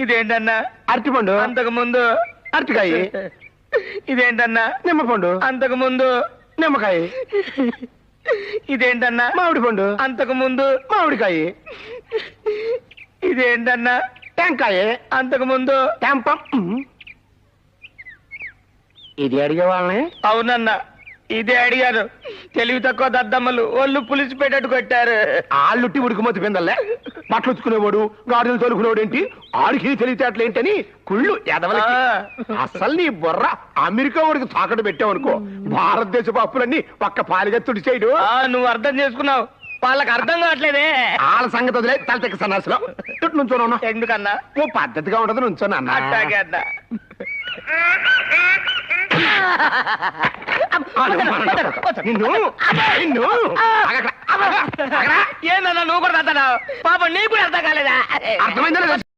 ఇదేంటన్నా అరటిపండు. అంతకు ముందు అరటికాయ. ఇదేంటన్నా నిమ్మపండు. అంతకు ముందు నిమ్మకాయ. ఇదేంటన్నా మామిడి పండు. అంతకు ముందు మామిడికాయ. ఇదేంటన్నా టెంకాయ. అంతకు ముందు టెంపం. ఇది అడిగే వాళ్ళని. అవునన్నా ఇదే అడిగారు. తెలివి తక్కువ దద్దమ్మలు ఒళ్ళు పులిసి పెట్టట్టు కొట్టారు. ఆళ్ళుట్టి ఉడికిమతి పిందల్లే బట్టలు ఉతుకునేవాడు గాడిదలు తోలుకునేవాడు ఏంటి ఆడికి తెలివితేటలు ఏంటని కుళ్ళు ఎదవలకి. అసలు నీ బుర్ర అమెరికా వాడికి తాకట్టు పెట్టావనుకో భారతదేశపు అప్పులన్నీ పక్క పాలిగా తుడిచేయడు. నువ్వు అర్థం చేసుకున్నావు, వాళ్ళకి అర్థం కావట్లేదే. వాళ్ళ సంగతి వదిలే తలతెక్క సన్నాసులో నుంచోనన్నా. ఎందుకన్నా ఓ పద్ధతిగా ఉండదు నుంచోనా. అట్టాగే అన్నా. ఏందన్నా నువ్వు కూడా తన్నావు? పాప నీకు కూడా అర్థం కాలేదా? అర్థమైందా?